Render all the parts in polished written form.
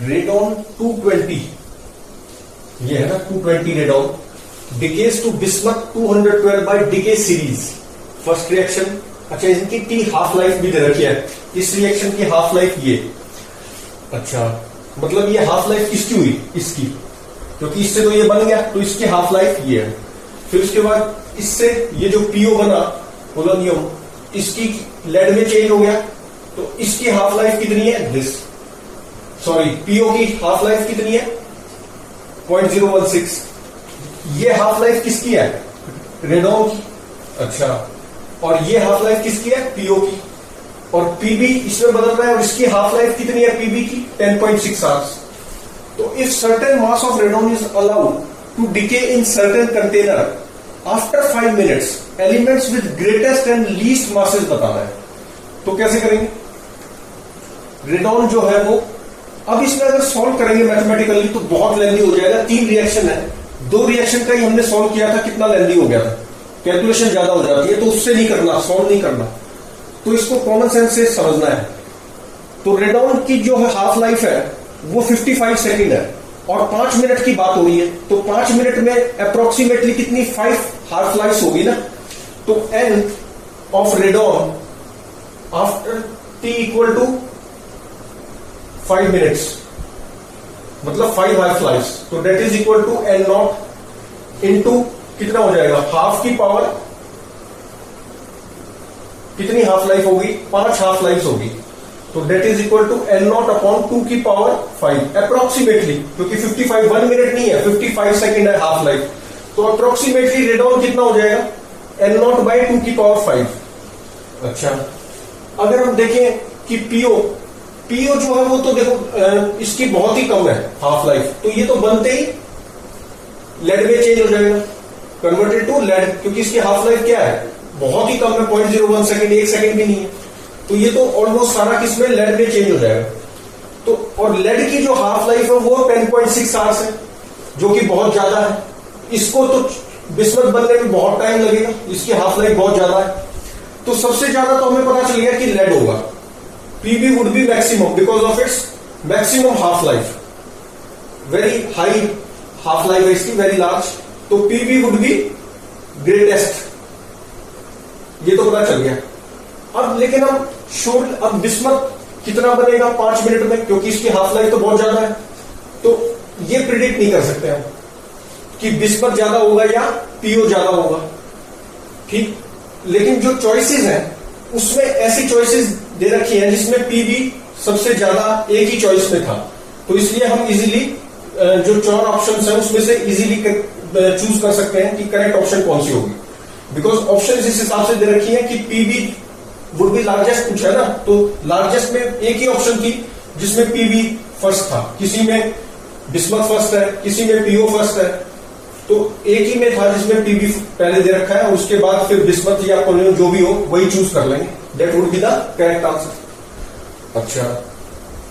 Radon 220, ये है ना 220 radon decays to bismuth 212 by decay series. First reaction, अच्छा इनकी टी हाफ लाइफ भी दे रखी है, इस रिएक्शन की हाफ लाइफ ये, अच्छा मतलब ये हाफ लाइफ किसकी हुई, इसकी, क्योंकि इससे तो ये बन गया तो इसकी हाफ लाइफ ये है। फिर उसके बाद इससे ये जो पीओ बना पोलोनियम, इसकी लेड में चेंज हो गया, तो इसकी हाफ लाइफ कितनी है, दिस सॉरी पीओ की हाफ लाइफ कितनी है 0.016। ये हाफ लाइफ किसकी है, रेडॉन की, अच्छा, और ये हाफ लाइफ किसकी है, पीओ की, और पीबी इसमें बदल रहा है और इसकी हाफ लाइफ कितनी है पीबी की 10.6 आवर्स। तो if certain mass of radon is allowed to decay in certain container after 5 minutes, elements with greatest and least masses बताना है। तो कैसे करेंगे, रेडॉन जो है वो, अब इसमें अगर सॉल्व करेंगे मैथमेटिकली तो बहुत लेंदी हो जाएगा। 3 रिएक्शन है, 2 रिएक्शन का ही हमने सॉल्व किया था, कितना लेंदी हो गया था, कैलकुलेशन ज्यादा हो जाती है, तो उससे नहीं करना, सॉल्व नहीं करना, तो इसको कॉमन सेंस से समझना है। तो रेडॉन की जो है हाफ लाइफ है वो 55 सेकेंड है और 5 मिनट की बात हो रही है, तो 5 मिनट में अप्रोक्सीमेटली कितनी 5 हाफ लाइफ होगी ना। तो N of radon after t equal to 5 minutes, मतलब 5 हाफ लाइफ, तो that is equal to N naught into कितना हो जाएगा, हाफ की पावर कितनी हाफ लाइफ होगी, 5 हाफ लाइफ होगी, तो that is equal to N naught upon 2 की पावर 5 अप्रोक्सीमेटली, क्योंकि 55 1 मिनट नहीं है, 55 सेकेंड है हाफ लाइफ, तो अप्रोक्सीमेटली रेडॉन कितना हो जाएगा एन नॉट बाई 2 की पावर 5। अच्छा, अगर हम देखें कि पीओ जो है वो तो देखो इसकी बहुत ही कम है हाफ लाइफ, तो ये तो बनते ही लेड में चेंज हो जाएगा, कन्वर्टेड टू लेड, क्योंकि इसकी हाफ लाइफ क्या है, बहुत ही कम है, 0.01 सेकेंड, 1 सेकेंड भी नहीं है, तो ये तो ऑलमोस्ट सारा किसमें लेड में चेंज हो जाएगा। तो और लेड की जो हाफ लाइफ है वो 10.6 आवर्स है, जो कि बहुत ज्यादा है, इसको तो बिस्मथ बनने में बहुत टाइम लगेगा, इसकी हाफ लाइफ बहुत ज्यादा है, तो सबसे ज्यादा तो हमें पता चल गया कि लेड होगा। Pb would be maximum because of its maximum half life, very high half life है इसकी, वेरी लार्ज, तो पीबी वुड बी ग्रेटेस्ट, ये तो पता चल गया। अब लेकिन हम श्योर, अब बिस्मथ कितना बनेगा 5 मिनट में, क्योंकि इसकी हाफ लाइफ तो बहुत ज्यादा है, तो ये प्रिडिक्ट नहीं कर सकते हम कि बिस्मथ ज्यादा होगा या पीओ ज्यादा होगा, ठीक। लेकिन जो चॉइसेस हैं उसमें ऐसी चॉइसेस दे रखी हैं जिसमें पीबी सबसे ज्यादा एक ही चॉइस में था, तो इसलिए हम इजीली जो 4 ऑप्शंस हैं उसमें से इजीली चूज कर सकते हैं कि करेक्ट ऑप्शन कौन सी होगी, बिकॉज ऑप्शन इस हिसाब से दे रखी है कि पीबी वुड बी लार्जेस्ट पूछा है ना, तो लार्जेस्ट में एक ही ऑप्शन थी जिसमें पीबी फर्स्ट था, किसी में बिस्मथ फर्स्ट है, किसी में पीओ फर्स्ट है, तो एक ही में था जिसमें पीबी पहले दे रखा है, उसके बाद फिर बिस्मथ या पोलोनियम जो भी हो वही चूज कर लेंगे, that would be the correct answer. अच्छा,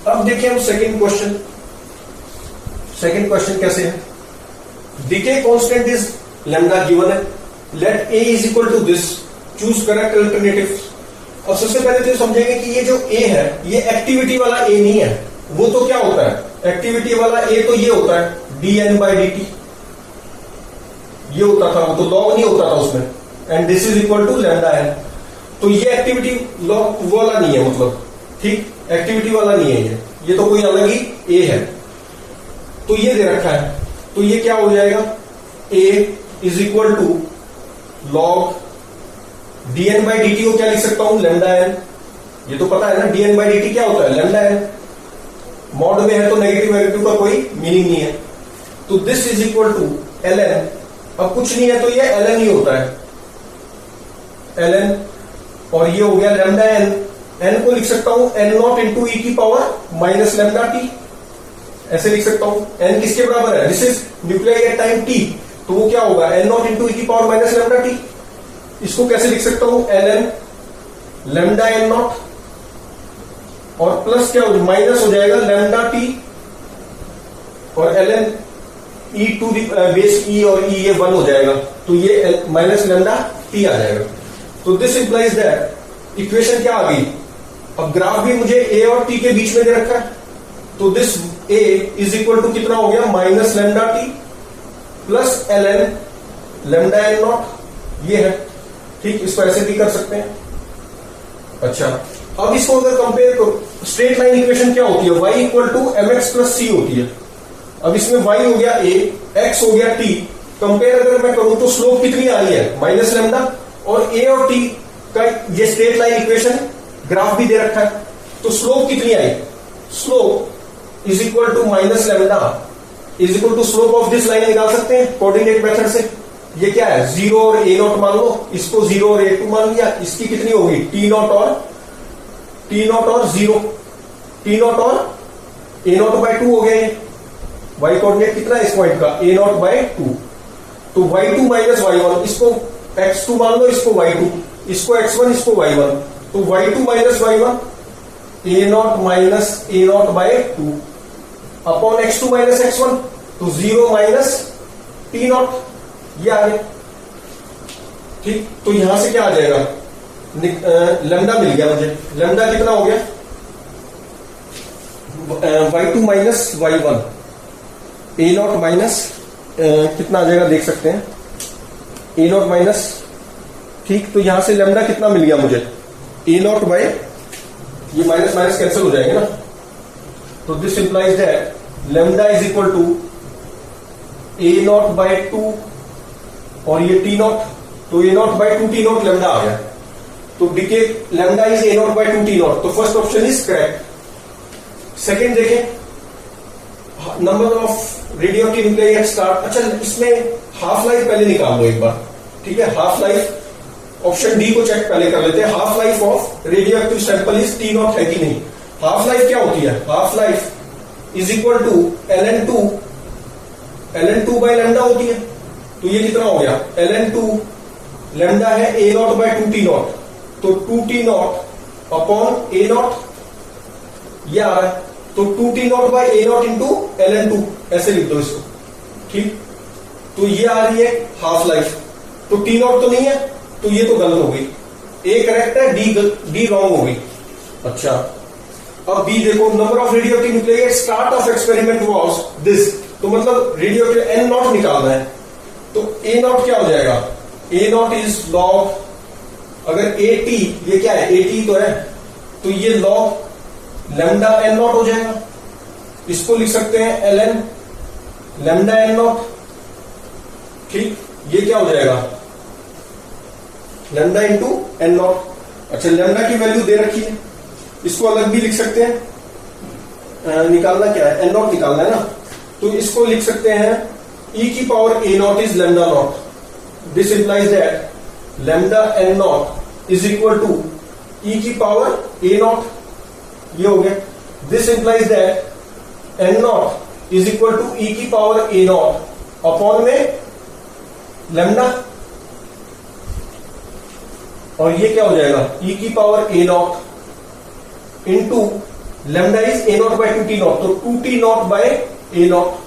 अब देखिए हम सेकंड क्वेश्चन कैसे है, decay constant is lambda given है, let A is equal to this, choose correct alternative. अब सबसे पहले तो समझेंगे कि ये जो ए है ये एक्टिविटी वाला ए नहीं है, वो तो क्या होता है, एक्टिविटी वाला ए तो ये होता है dn बाई dt, ये होता था, वो तो लॉग नहीं होता था उसमें, and this is equal to lambda N, तो ये एक्टिविटी लॉग वाला नहीं है, मतलब ठीक एक्टिविटी वाला नहीं है, ये तो कोई अलग ही ए है, तो ये दे रखा है, तो ये क्या हो जाएगा, A is equal to log dn by dt को क्या लिख सकता हूं, लैम्डा एन, ये तो पता है ना dn बाई dt क्या होता है, लैम्डा एन, मॉड में है तो नेगेटिव का कोई मीनिंग नहीं है, तो this is equal to ln, अब कुछ नहीं है तो ये ln ही होता है, ln, और ये हो गया लैम्डा एन, एन को लिख सकता हूं n नॉट इंटू ई की पावर माइनस लैम्डा टी, ऐसे लिख सकता हूं, n किसके बराबर है, this is nuclei at time t, तो वो क्या होगा n नॉट इंटू ई की पावर माइनस लैम्डा टी, इसको कैसे लिख सकता हूं, ln लैम्डा एन नॉट, और प्लस क्या हो माइनस हो जाएगा लैम्डा टी, और ln e to base e, और e ये 1 हो जाएगा, तो ये माइनस लैम्डा टी आ जाएगा, तो दिस इंप्लाइज दैट इक्वेशन क्या आ गई, अब ग्राफ भी मुझे a और t के बीच में दे रखा है, तो this a is equal to कितना हो गया, minus lambda t plus l n lambda N naught, ये है। ठीक, इसको ऐसे भी कर सकते हैं। अच्छा, अब इसको अगर कंपेयर करो, स्ट्रेट लाइन इक्वेशन क्या होती है, y equal to M X plus C होती है। अब इसमें y हो गया a, x हो गया t, कंपेयर अगर मैं करूं तो स्लोप कितनी आ रही है, माइनस लेमडा, और a और t का ये स्ट्रेट लाइन इक्वेशन ग्राफ भी दे रखा है, तो स्लोप कितनी आई, slope is equal to minus lambda is equal to slope of this line निकाल सकते हैं कोऑर्डिनेट मेथड से। ये क्या है, 0 और a नॉट मान लो, इसको 0 और a2 मान लिया, इसकी कितनी होगी, t नॉट और 0, t नॉट और a नॉट बाय 2 हो गया। ये y कोऑर्डिनेट कितना है इस पॉइंट का, a नॉट बाय 2, तो y2 माइनस y1, इसको x2 मान लो, इसको y2, इसको x1, इसको y1, तो y2 minus y1 a naught minus a naught by 2 upon x2 minus x1, तो 0 माइनस t नॉट, ये आ गया। ठीक, तो यहां से क्या आ जाएगा, लेमडा मिल गया मुझे, लेमडा कितना हो गया, y2 minus y1 a naught minus कितना आ जाएगा देख सकते हैं, a नॉट माइनस, ठीक, तो यहां से लेमडा कितना मिल गया मुझे, a नॉट बाय, ये माइनस माइनस कैंसिल हो जाएंगे ना, तो this implies that lambda is equal to a naught by 2 और ये टी नॉट, तो A naught by 2 T naught lambda आ गया, तो decay lambda is A naught by 2 T naught, तो first option is correct. Second देखें, number of radioactive nuclei at start. अच्छा, इसमें हाफ लाइफ पहले निकाल लो एक बार, ठीक है, हाफ लाइफ ऑप्शन डी को चेक पहले कर लेते हैं, half life of radioactive sample is t naught है कि नहीं। हाफ लाइफ क्या होती है, half life is equal to ln2 by lambda होती है, तो ये कितना हो गया, ln2 लेमडा है a naught by 2 T naught, तो 2 T naught upon a naught, ये आ रहा है, तो 2 T naught by a naught into ln2, ऐसे लिख दो इसको। ठीक, तो ये आ रही है हाफ लाइफ, तो टी नॉट तो नहीं है, तो ये तो गलत हो गई, ए करेक्ट है, डी रॉन्ग हो गई। अच्छा, अब बी देखो, number of radioactive nuclei at start of experiment was this, तो मतलब रेडियोएक्टिव एन नॉट निकालना है, तो ए नॉट क्या हो जाएगा, ए नॉट इज लॉग, अगर ए टी, ये क्या है, ए टी तो है, तो ये लॉग लेमडा एन नॉट हो जाएगा, इसको लिख सकते हैं l n lambda N naught. ठीक, ये क्या हो जाएगा, लेमडा इंटू एन नॉट। अच्छा, लेमडा की वैल्यू दे रखी है, इसको अलग भी लिख सकते हैं, निकालना क्या है, एन नॉट निकालना है ना, तो इसको लिख सकते हैं e की power a naught is lambda naught, this implies that lambda N naught is equal to e की पावर a नॉट, ये हो गया, this implies that N naught is equal to e की पावर a नॉट अपॉन में lambda, और ये क्या हो जाएगा, e की power a naught into lambda is a naught by 2 T naught, तो 2 T naught by a naught,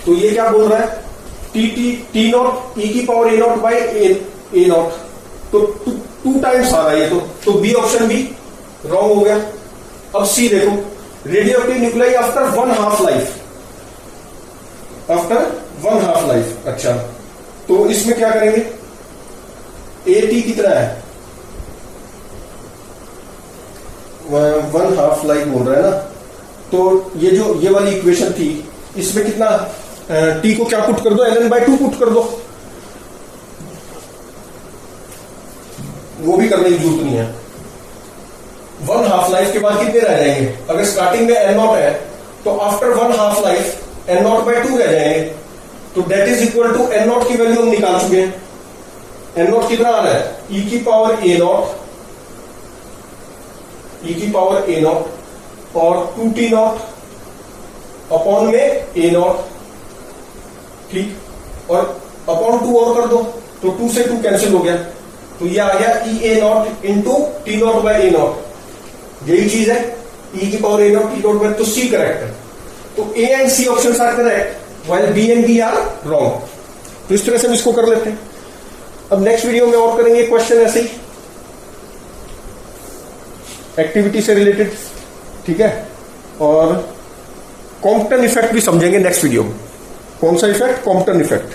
तो ये क्या बोल रहा है, टी नॉट e की power a naught by a naught, तो 2 टाइम्स आ रहा है ये, तो बी ऑप्शन भी रॉन्ग हो गया। अब सी देखो, radioactive nuclei after 1 half life, after 1 half life. अच्छा, तो इसमें क्या करेंगे, ए टी कितना है, 1 हाफ लाइफ बोल रहा है ना, तो ये वाली इक्वेशन थी, इसमें कितना टी को क्या पुट कर दो, ln बाय 2 पुट कर दो, वो भी करने की जरूरत नहीं है। 1 हाफ लाइफ के बाद कितने रह जाएंगे, अगर स्टार्टिंग में n नॉट है, तो after 1 half life n naught by 2 रह जाएंगे, तो that is equal to n naught की वैल्यू हम निकाल चुके हैं, n नॉट कितना आ रहा है, e की पावर a नॉट, e की पावर a नॉट और 2 टी नॉट अपॉन में a नॉट। ठीक, और अपॉन 2 और कर दो, तो 2 से 2 कैंसिल हो गया, तो ये आ गया E A naught into T naught by A naught, यही चीज है, ई की power A naught T naught by, तो सी करेक्ट है, तो A and C options are correct while B and D are wrong. तो इस तरह से हम इसको कर लेते हैं। अब नेक्स्ट वीडियो में और करेंगे क्वेश्चन ऐसे ही एक्टिविटी से रिलेटेड, ठीक है। और कॉम्पटन इफेक्ट भी समझेंगे नेक्स्ट वीडियो में। कौन सा इफेक्ट? Compton effect.